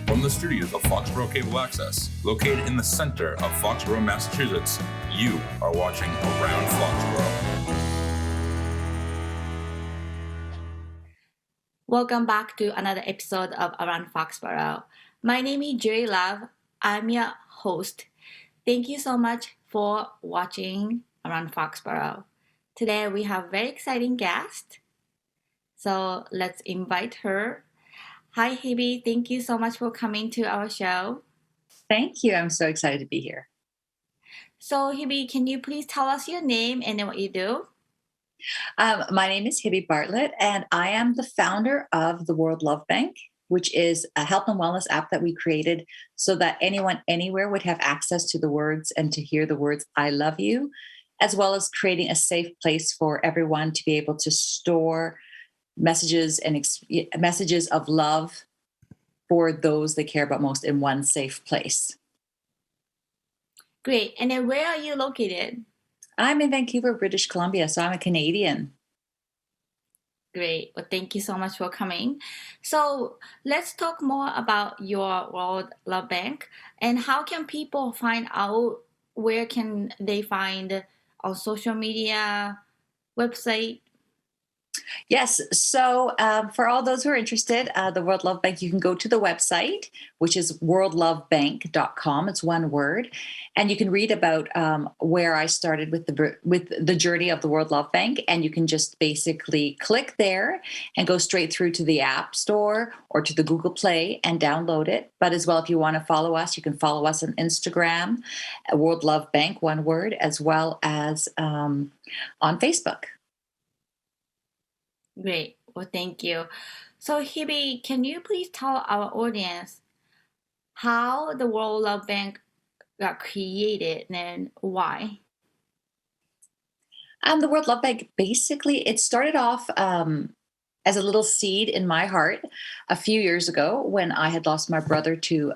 From the studios of Foxboro Cable Access, located in the center of Foxborough, Massachusetts, you are watching Around Foxborough. Welcome back to another episode of Around Foxborough. My name is Jerry Love. I'm your host. Thank you so much for watching Around Foxborough. Today we have a very exciting guest. So let's invite her. Hi, Hibby. Thank you so much for coming to our show. Thank you. I'm so excited to be here. So, Hibby, can you please tell us your name and then what you do? My name is Hibby Bartlett, and I am the founder of the World Love Bank, which is a health and wellness app that we created so that anyone anywhere would have access to the words and to hear the words, I love you, as well as creating a safe place for everyone to be able to store messages and messages of love for those they care about most in one safe place. Great. And then where are you located? I'm in Vancouver, British Columbia, so I'm a Canadian. Great. Well, thank you so much for coming. So let's talk more about your World Love Bank and how can people find out, where can they find on social media, website? Yes. So for all those who are interested, the World Love Bank, you can go to the website, which is worldlovebank.com. It's one word. And you can read about where I started with the journey of the World Love Bank. And you can just basically click there and go straight through to the App Store or to the Google Play and download it. But as well, if you want to follow us, you can follow us on Instagram, World Love Bank, one word, as well as on Facebook. Great. Well, thank you. So, Hibby, can you please tell our audience how the World Love Bank got created and why? The World Love Bank, basically, it started off as a little seed in my heart a few years ago when I had lost my brother to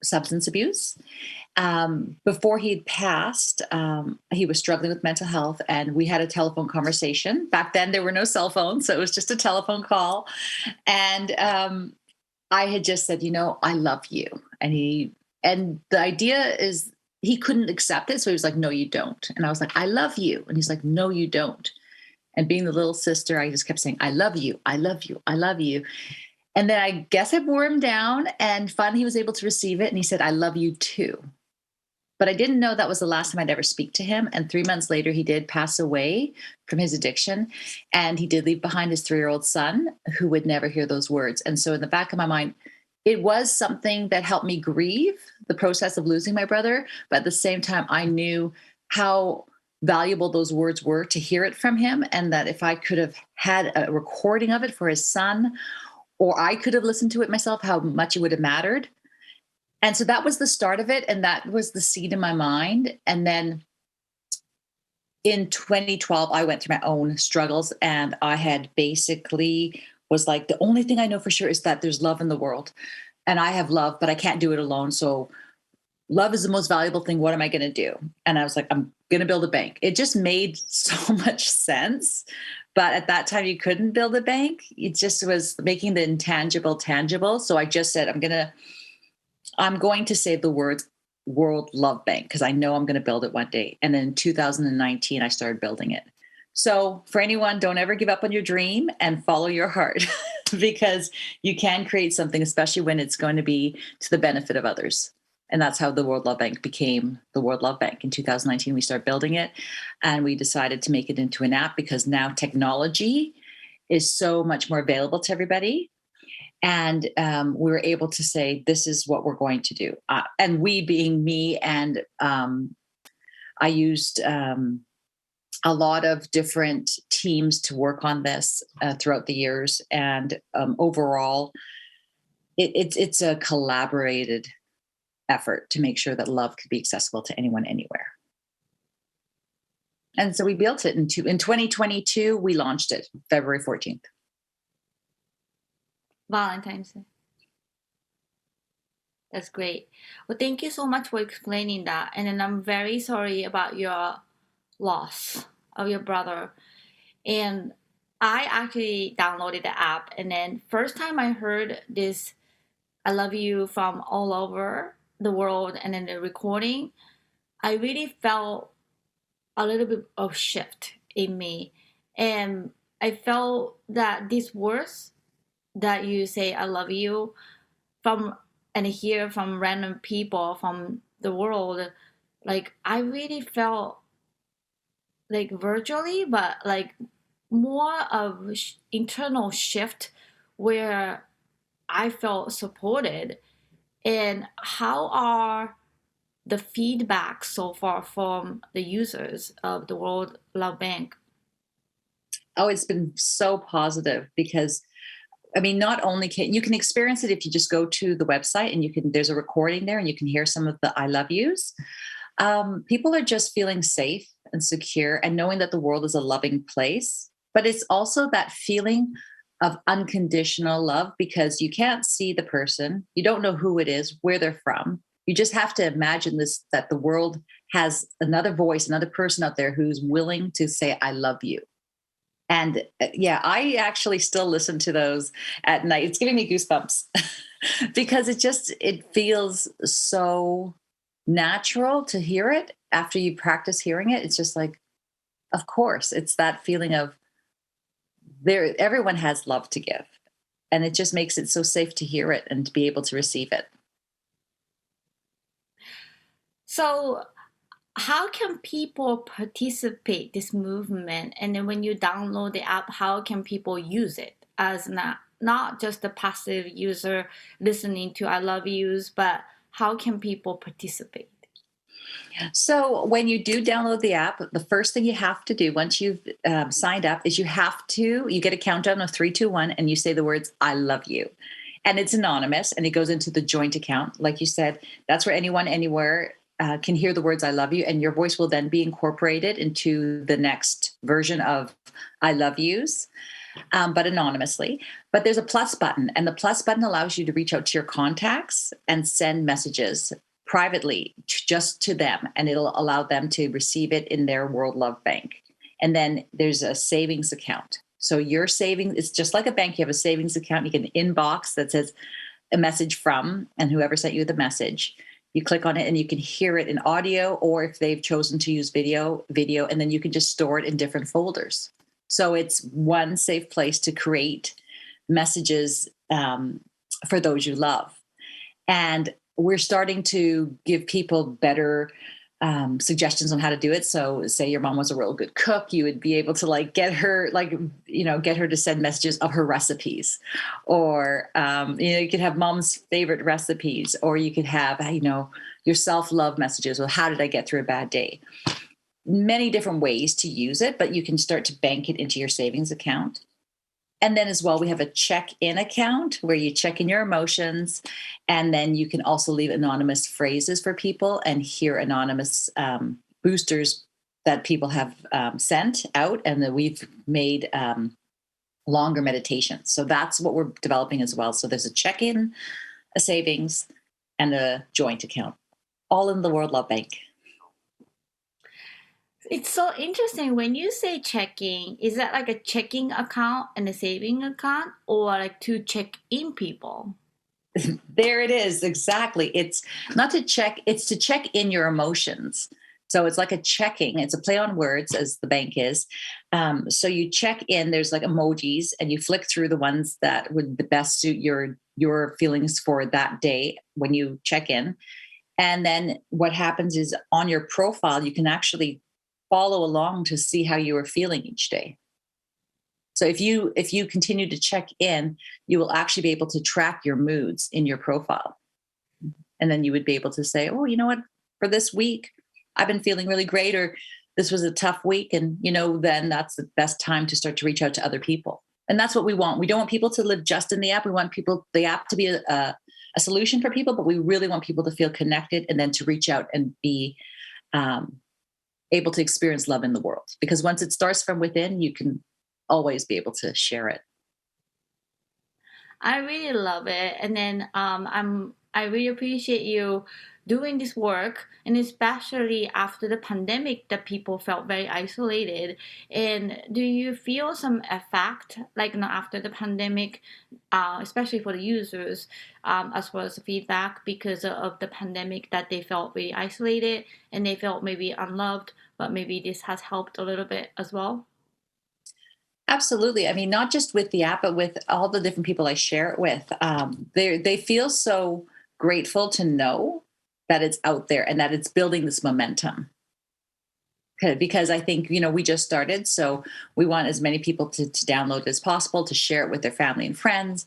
substance abuse. Before he'd passed, he was struggling with mental health, and we had a telephone conversation. Back then, there were no cell phones, so it was just a telephone call. And I had just said, I love you. And the idea is he couldn't accept it. So he was like, no, you don't. And I was like, I love you. And he's like, no, you don't. And being the little sister, I just kept saying, I love you. I love you. I love you. And then I guess I wore him down, and finally he was able to receive it. And he said, I love you too. But I didn't know that was the last time I'd ever speak to him. And 3 months later, he did pass away from his addiction. And he did leave behind his 3-year-old son who would never hear those words. And so in the back of my mind, it was something that helped me grieve the process of losing my brother. But at the same time, I knew how valuable those words were to hear it from him. And that if I could have had a recording of it for his son, or I could have listened to it myself, how much it would have mattered. And so that was the start of it. And that was the seed in my mind. And then in 2012, I went through my own struggles, and I had basically was like, the only thing I know for sure is that there's love in the world, and I have love, but I can't do it alone. So love is the most valuable thing. What am I going to do? And I was like, I'm going to build a bank. It just made so much sense. But at that time, you couldn't build a bank. It just was making the intangible tangible. So I just said, I'm going to say the words World Love Bank because I know I'm going to build it one day. And then in 2019, I started building it. So for anyone, don't ever give up on your dream and follow your heart because you can create something, especially when it's going to be to the benefit of others. And that's how the World Love Bank became the World Love Bank. In 2019, we started building it, and we decided to make it into an app because now technology is so much more available to everybody. And we were able to say, this is what we're going to do. And we being me, and I used a lot of different teams to work on this throughout the years. And overall, it's a collaborated effort to make sure that love could be accessible to anyone, anywhere. And so we built it in 2022. We launched it February 14th. Valentine's Day. That's great. Well, thank you so much for explaining that. And then I'm very sorry about your loss of your brother. And I actually downloaded the app. And then first time I heard this I love you from all over the world, and then the recording, I really felt a little bit of shift in me. And I felt that these words that you say, I love you, from and hear from random people from the world, like I really felt like virtually, but like more of internal shift where I felt supported. And how are the feedback so far from the users of the World Love Bank? Oh, it's been so positive because I mean, not only can you can experience it if you just go to the website and you can, there's a recording there and you can hear some of the I love yous. People are just feeling safe and secure and knowing that the world is a loving place. But it's also that feeling of unconditional love because you can't see the person, you don't know who it is, where they're from. You just have to imagine this, that the world has another voice, another person out there who's willing to say, I love you. And yeah, I actually still listen to those at night. It's giving me goosebumps because it feels so natural to hear it after you practice hearing it. It's just like, of course, it's that feeling of there, everyone has love to give. And it just makes it so safe to hear it and to be able to receive it. So how can people participate this movement? And then when you download the app, how can people use it as not just a passive user listening to I love yous, but how can people participate? So when you do download the app, the first thing you have to do once you've signed up is you get a countdown of 3, 2, 1, and you say the words, I love you. And it's anonymous and it goes into the joint account. Like you said, that's where anyone, anywhere can hear the words, I love you. And your voice will then be incorporated into the next version of I love yous, but anonymously. But there's a plus button, and the plus button allows you to reach out to your contacts and send messages privately just to them, and it'll allow them to receive it in their World Love Bank. And then there's a savings account. So your savings, it's just like a bank. You have a savings account. You get an inbox that says a message from, and whoever sent you the message, you click on it and you can hear it in audio, or if they've chosen to use video, and then you can just store it in different folders. So it's one safe place to create messages for those you love. And we're starting to give people better suggestions on how to do it. So say your mom was a real good cook, you would be able to get her, get her to send messages of her recipes, or, you could have mom's favorite recipes, or you could have, your self-love messages. Well, how did I get through a bad day? Many different ways to use it, but you can start to bank it into your savings account. And then as well, we have a check-in account where you check in your emotions, and then you can also leave anonymous phrases for people and hear anonymous boosters that people have sent out, and that we've made longer meditations. So that's what we're developing as well. So there's a check-in, a savings, and a joint account, all in the World Love Bank. It's so interesting when you say checking. Is that like a checking account and a saving account, or like to check in people? There it is. Exactly. It's not to check, it's to check in your emotions. So it's like a checking. It's a play on words, as the bank is. So you check in, there's like emojis, and you flick through the ones that would the best suit your feelings for that day when you check in. And then what happens is on your profile, you can actually follow along to see how you are feeling each day. So if you continue to check in, you will actually be able to track your moods in your profile. And then you would be able to say, oh, you know what, for this week, I've been feeling really great, or this was a tough week. And, then that's the best time to start to reach out to other people. And that's what we want. We don't want people to live just in the app. We want the app to be a solution for people, but we really want people to feel connected and then to reach out and be able to experience love in the world. Because once it starts from within, you can always be able to share it. I really love it, and then I really appreciate you doing this work, and especially after the pandemic, that people felt very isolated. And do you feel some effect, like after the pandemic, especially for the users, as well as feedback because of the pandemic, that they felt very isolated and they felt maybe unloved, but maybe this has helped a little bit as well? Absolutely. I mean, not just with the app, but with all the different people I share it with. They feel so grateful to know that it's out there and that it's building this momentum. Because I think, we just started, so we want as many people to download as possible, to share it with their family and friends,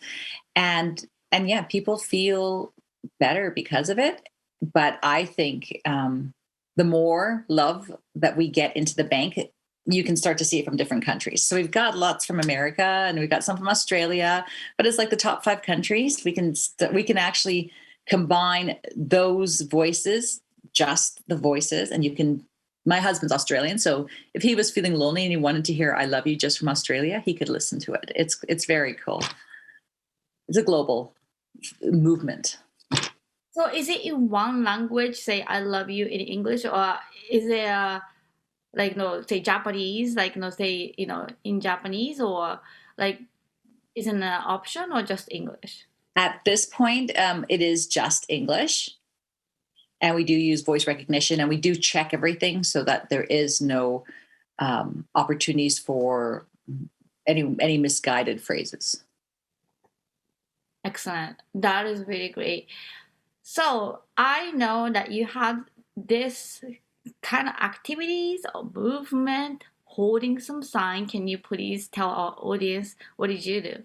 and yeah, people feel better because of it. But I think the more love that we get into the bank, you can start to see it from different countries. So we've got lots from America, and we've got some from Australia, but it's like the top 5 countries. We can actually combine those voices, just the voices, and you can. My husband's Australian, so if he was feeling lonely and he wanted to hear "I love you" just from Australia, he could listen to it. It's very cool. It's a global movement. So is it in one language, say "I love you" in English, or is it like no, say Japanese, like no, say in Japanese, or like is it an option or just English? At this point, it is just English, and we do use voice recognition, and we do check everything so that there is no opportunities for any misguided phrases. Excellent. That is really great. So I know that you have this kind of activities or movement holding some sign. Can you please tell our audience what did you do?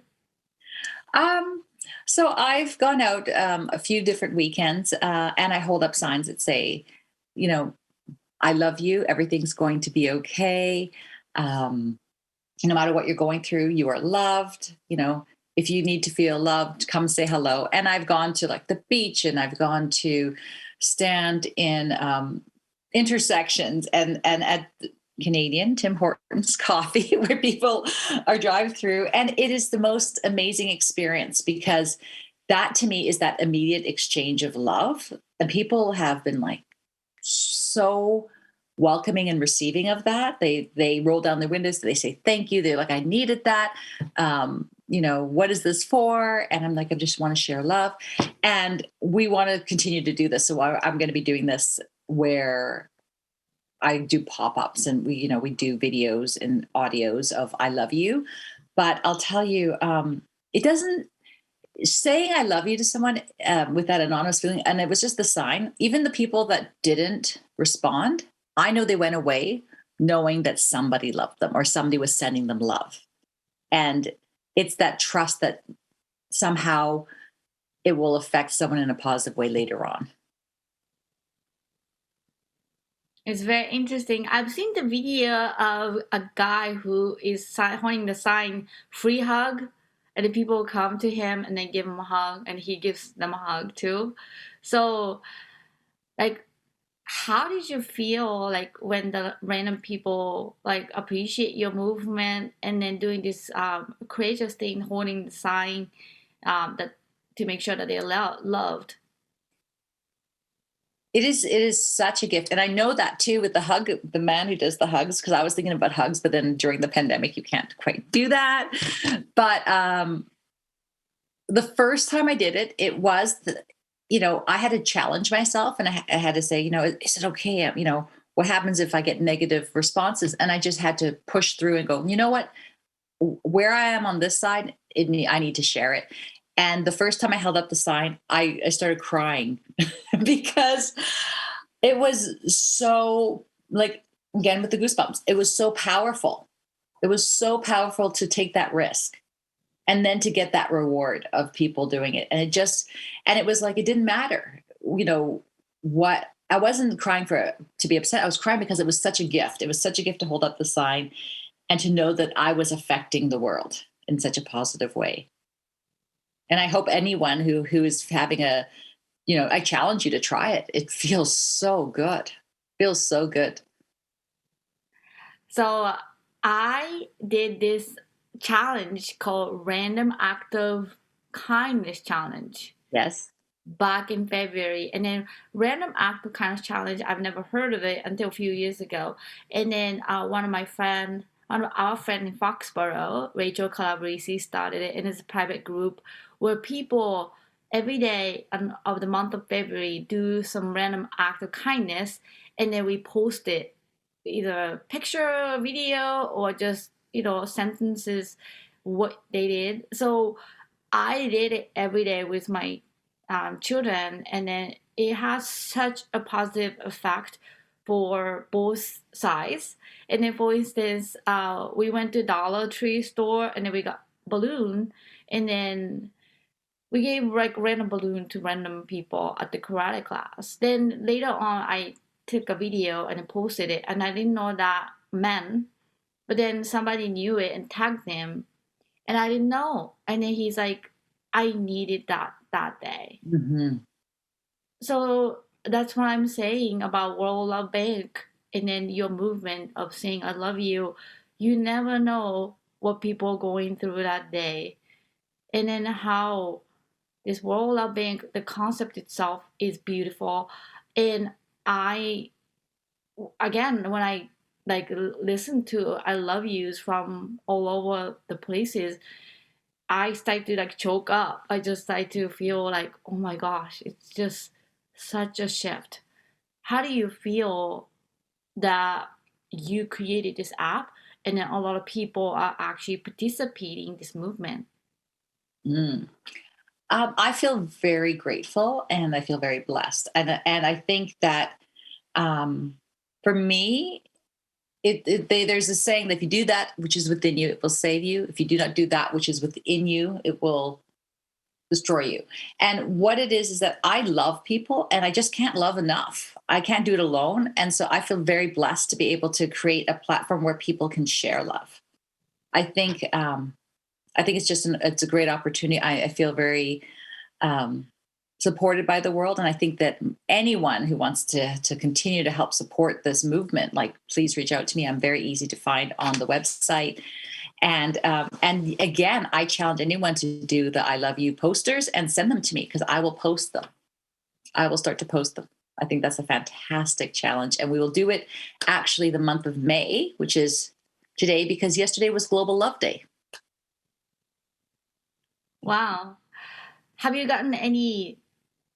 Um, so I've gone out a few different weekends, and I hold up signs that say, you know, "I love you. Everything's going to be okay. Um, no matter what you're going through, you are loved. If you need to feel loved, come say hello." And I've gone to like the beach, and I've gone to stand in intersections, and at Canadian Tim Hortons coffee, where people are drive through. And it is the most amazing experience, because that to me is that immediate exchange of love. And people have been like so welcoming and receiving of that. They roll down their windows, they say thank you. They're like, "I needed that. What is this for?" And I'm like, "I just want to share love." And we want to continue to do this. So I'm going to be doing this where I do pop-ups, and we do videos and audios of "I love you." But I'll tell you, it doesn't saying "I love you" to someone with that anonymous feeling. And it was just the sign. Even the people that didn't respond, I know they went away knowing that somebody loved them or somebody was sending them love. And it's that trust that somehow it will affect someone in a positive way later on. It's very interesting. I've seen the video of a guy who is holding the sign "free hug," and the people come to him and they give him a hug, and he gives them a hug too. So, like, how did you feel like when the random people like appreciate your movement and then doing this courageous thing, holding the sign that to make sure that they're loved? It is such a gift. And I know that too with the man who does the hugs, because I was thinking about hugs, but then during the pandemic, you can't quite do that. But the first time I did it, it was, I had to challenge myself, and I had to say, is it okay? What happens if I get negative responses? And I just had to push through and go, you know what, where I am on this side, I need to share it. And the first time I held up the sign, I started crying because it was so, like, again, with the goosebumps, it was so powerful. It was so powerful to take that risk and then to get that reward of people doing it. And it was like, it didn't matter, what I wasn't crying to be upset. I was crying because it was such a gift. It was such a gift to hold up the sign and to know that I was affecting the world in such a positive way. And I hope anyone who is having I challenge you to try it. It feels so good. Feels so good. So I did this challenge called Random Act of Kindness Challenge. Yes. back in February. And then random act of kindness challenge, I've never heard of it until a few years ago. And then one of our friend in Foxborough, Rachel Calabrese, started it, and it's a private group where people every day of the month of February do some random act of kindness, and then we post it, either picture, video, or just sentences what they did. So I did it every day with my children, and then it has such a positive effect for both sides. And then, for instance, we went to Dollar Tree store, and then we got balloon, and then we gave like random balloon to random people at the karate class. Then later on, I took a video and posted it, and I didn't know that meant, but then somebody knew it and tagged him, and I didn't know. And then he's like, I needed that day. Mm-hmm. So that's what I'm saying about World Love Bank, and then your movement of saying I love you. You never know what people are going through that day. And then how this World Love Bank, the concept itself is beautiful. And I, again, when I like listen to I love yous from all over the places, I start to like choke up. I just start to feel like, oh my gosh, it's just such a shift. How do you feel that you created this app, and then a lot of people are actually participating in this movement? Mm. I feel very grateful, and I feel very blessed, and I think that for me, there's a saying that if you do that which is within you, it will save you. If you do not do that which is within you, it will destroy you. And what it is that I love people, and I just can't love enough. I can't do it alone, and so I feel very blessed to be able to create a platform where people can share love. I think I think it's just it's a great opportunity. I feel very supported by the world, and I think that anyone who wants to continue to help support this movement, like, please reach out to me. I'm very easy to find on the website. And again, I challenge anyone to do the I love you posters and send them to me, because I will post them. I will start to post them. I think that's a fantastic challenge, and we will do it actually the month of May, which is today, because yesterday was Global Love Day. Wow. Have you gotten any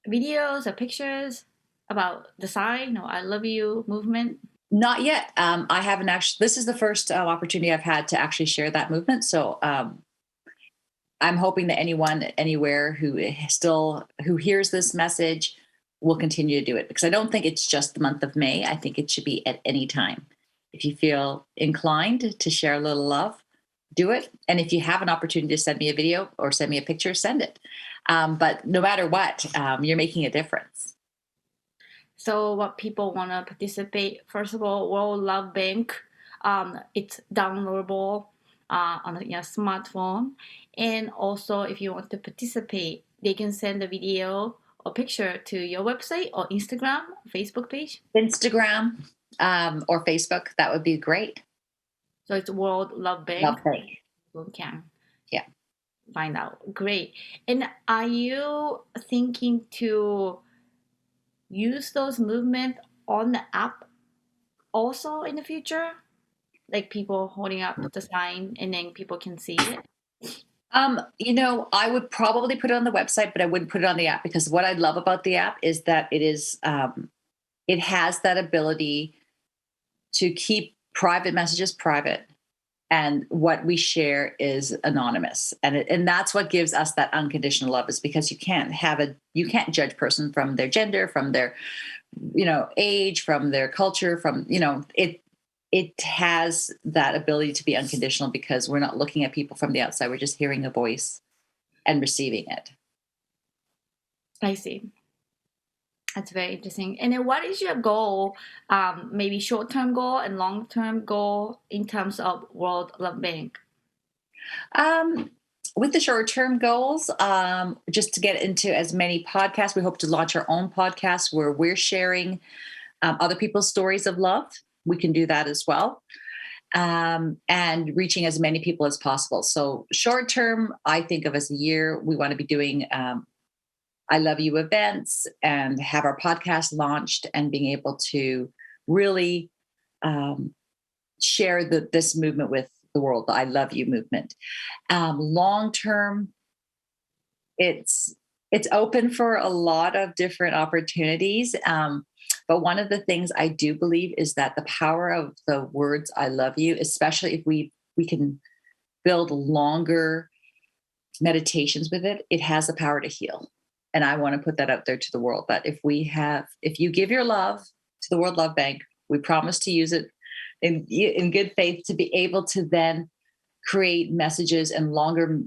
videos or pictures about the sign or I love you movement? Not yet. I haven't actually. This is the first opportunity I've had to actually share that movement. So I'm hoping that anyone, anywhere who hears this message will continue to do it, because I don't think it's just the month of May. I think it should be at any time. If you feel inclined to share a little love, do it. And if you have an opportunity to send me a video or send me a picture, send it. But no matter what, you're making a difference. So what people want to participate, first of all, World Love Bank, it's downloadable on your smartphone. And also, if you want to participate, they can send a video or picture to your website or Instagram, Facebook page. Instagram or Facebook, that would be great. So it's World Love Bank. Love Bank. You can Yeah. find out. Great. And are you thinking to use those movements on the app also in the future? Like people holding up the sign and then people can see it? I would probably put it on the website, but I wouldn't put it on the app, because what I love about the app is that it has that ability to keep private messages private, and what we share is anonymous, and that's what gives us that unconditional love, is because you can't judge person from their gender, from their age, from their culture, from it has that ability to be unconditional, because we're not looking at people from the outside. We're just hearing a voice and receiving it. I see. That's very interesting. And then what is your goal, maybe short-term goal and long-term goal in terms of World Love Bank? With the short-term goals, just to get into as many podcasts, we hope to launch our own podcast where we're sharing other people's stories of love. We can do that as well. And reaching as many people as possible. So short-term, I think of as a year, we want to be doing I Love You events and have our podcast launched and being able to really um, share this movement with the world, the I Love You movement. Long term, it's open for a lot of different opportunities. But one of the things I do believe is that the power of the words "I love you," especially if we can build longer meditations with it, it has the power to heal. And I want to put that out there to the world that if you give your love to the World Love Bank, we promise to use it in good faith to be able to then create messages and longer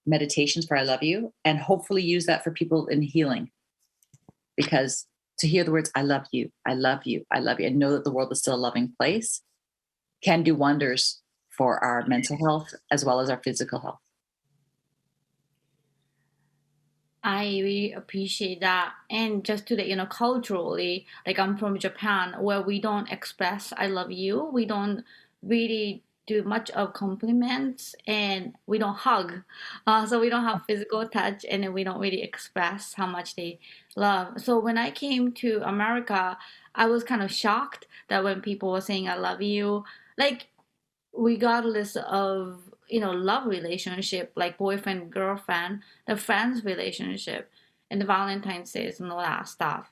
meditations for I love you, and hopefully use that for people in healing. Because to hear the words I love you, I love you, I love you, and know that the world is still a loving place can do wonders for our mental health as well as our physical health. I really appreciate that. And just to the, culturally, like I'm from Japan, where we don't express I love you. We don't really do much of compliments and we don't hug. So we don't have physical touch and then we don't really express how much they love. So when I came to America, I was kind of shocked that when people were saying I love you, like regardless of love relationship like boyfriend girlfriend, the friends relationship, and the Valentine's days and all that stuff.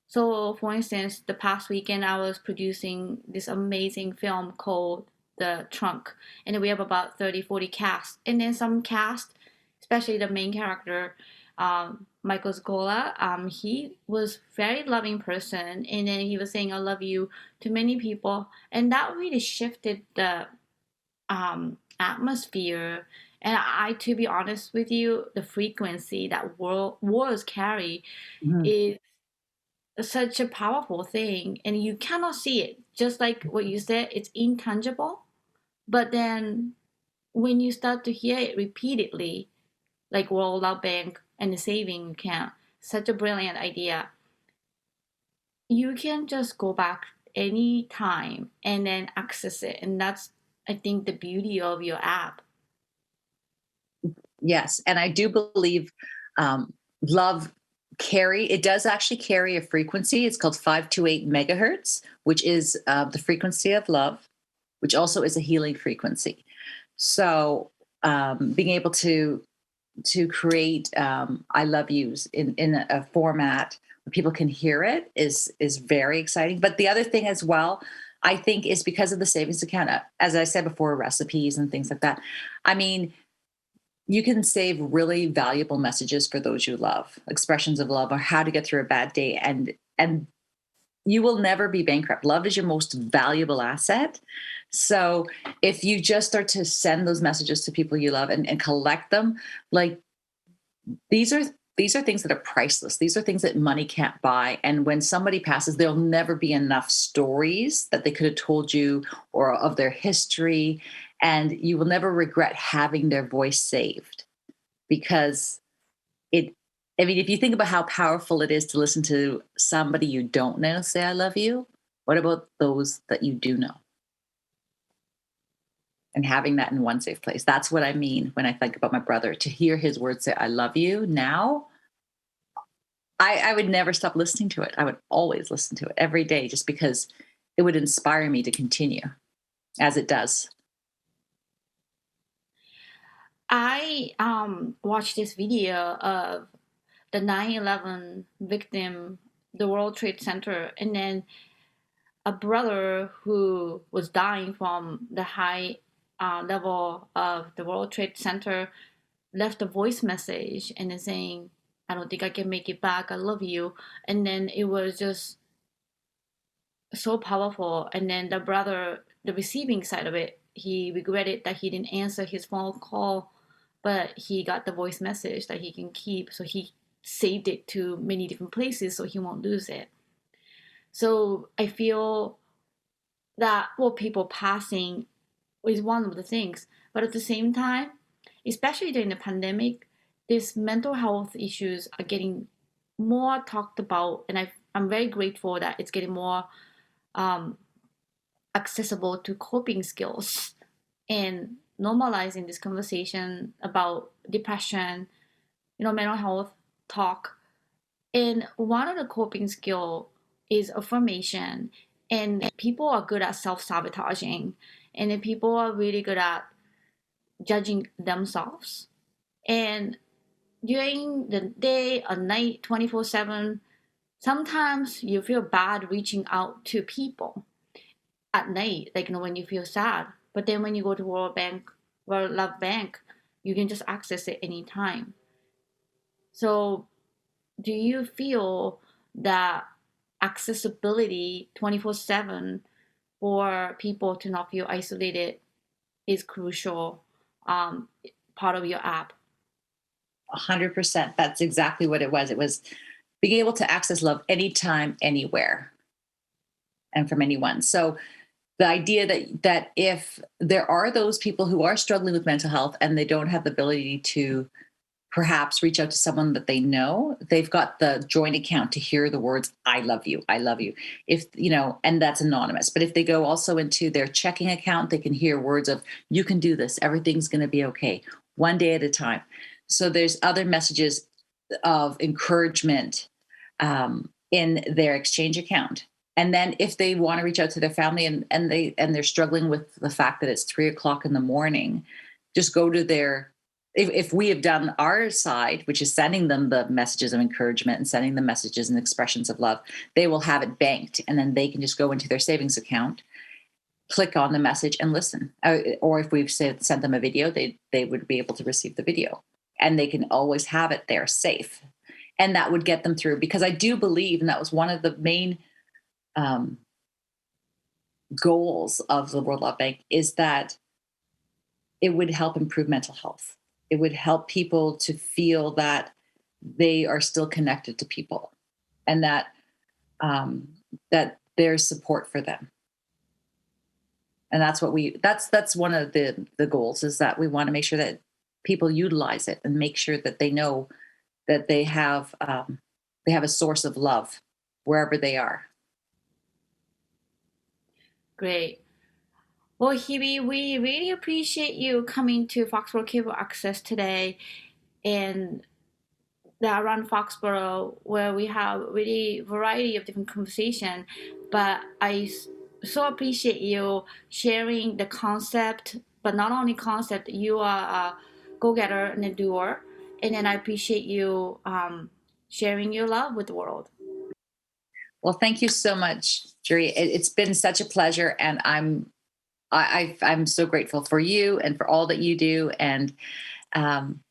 So for instance, the past weekend I was producing this amazing film called The Trunk, and we have about 30-40 cast, and then some cast, especially the main character, Michael Scola, he was very loving person, and then he was saying I love you to many people, and that really shifted the atmosphere. And to be honest with you, the frequency that words carry Mhm. is such a powerful thing, and you cannot see it. Just like what you said, it's intangible. But then when you start to hear it repeatedly, like World Love Bank and the saving account, such a brilliant idea. You can just go back any time and then access it, and that's I think the beauty of your app. Yes, and I do believe love it does actually carry a frequency. It's called 528 megahertz, which is the frequency of love, which also is a healing frequency. So being able to create I love yous in a format where people can hear it is very exciting. But the other thing as well, I think, is because of the savings account, as I said before, recipes and things like that. I mean, you can save really valuable messages for those you love, expressions of love, or how to get through a bad day, and you will never be bankrupt. Love is your most valuable asset. So if you just start to send those messages to people you love and collect them, like these are things that are priceless. These are things that money can't buy. And when somebody passes, there'll never be enough stories that they could have told you or of their history. And you will never regret having their voice saved, because I mean, if you think about how powerful it is to listen to somebody you don't know say, I love you, what about those that you do know? And having that in one safe place. That's what I mean when I think about my brother. To hear his words say, I love you now, I would never stop listening to it. I would always listen to it every day just because it would inspire me to continue, as it does. I watched this video of the 9/11 victim, the World Trade Center, and then a brother who was dying from the high level of the World Trade Center left a voice message and then saying, I don't think I can make it back. I love you. And then it was just so powerful. And then the brother, the receiving side of it, he regretted that he didn't answer his phone call, but he got the voice message that he can keep. So he saved it to many different places so he won't lose it. So I feel that people passing is one of the things. But at the same time, especially during the pandemic, these mental health issues are getting more talked about. And I'm very grateful that it's getting more um, accessible to coping skills and normalizing this conversation about depression, mental health talk And one of the coping skill is affirmation. And people are good at self-sabotaging. And then people are really good at judging themselves. And during the day or night, 24/7, sometimes you feel bad reaching out to people at night, like when you feel sad. But then when you go to World Love Bank, you can just access it anytime. So do you feel that accessibility 24/7 for people to not feel isolated is crucial part of your app? 100%. That's exactly what it was. It was being able to access love anytime, anywhere, and from anyone. So the idea that if there are those people who are struggling with mental health and they don't have the ability to perhaps reach out to someone that they know, they've got the joint account to hear the words "I love you, I love you." If and that's anonymous. But if they go also into their checking account, they can hear words of "You can do this. Everything's going to be okay. One day at a time." So there's other messages of encouragement in their exchange account. And then if they want to reach out to their family and they're struggling with the fact that it's 3 o'clock in the morning, just go to their, if we have done our side, which is sending them the messages of encouragement and sending them messages and expressions of love, they will have it banked, and then they can just go into their savings account, click on the message and listen. Or if we've sent them a video, they would be able to receive the video, and they can always have it there safe. And that would get them through, because I do believe, and that was one of the main goals of the World Love Bank, is that it would help improve mental health. It would help people to feel that they are still connected to people, and that that there's support for them. And that's one of the goals, is that we want to make sure that people utilize it and make sure that they know that they have a source of love wherever they are. Great. Well, Hibby, we really appreciate you coming to Foxborough Cable Access today and around Foxborough, where we have really variety of different conversation. But so appreciate you sharing the concept, but not only concept, you are a go-getter and a doer. And then I appreciate you sharing your love with the world. Well, thank you so much, Jerry. It's been such a pleasure, and I'm so grateful for you and for all that you do. And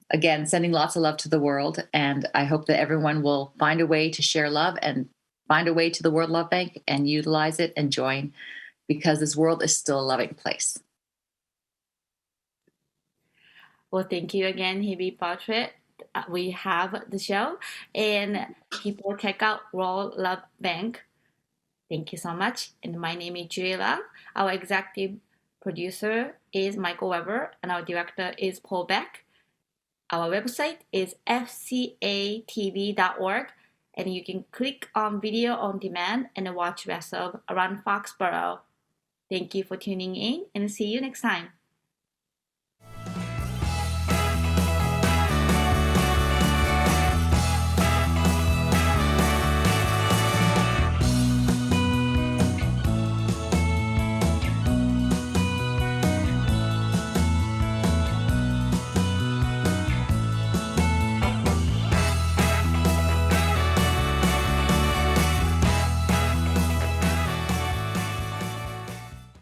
again, sending lots of love to the world. And I hope that everyone will find a way to share love and find a way to the World Love Bank and utilize it and join, because this world is still a loving place. Well, thank you again, Hibby Bartlett. We have the show, and people check out World Love Bank. Thank you so much. And my name is Julia. Our executive producer is Michael Weber, and our director is Paul Beck. Our website is fcatv.org, and you can click on video on demand and watch rest of Around Foxborough. Thank you for tuning in, and see you next time.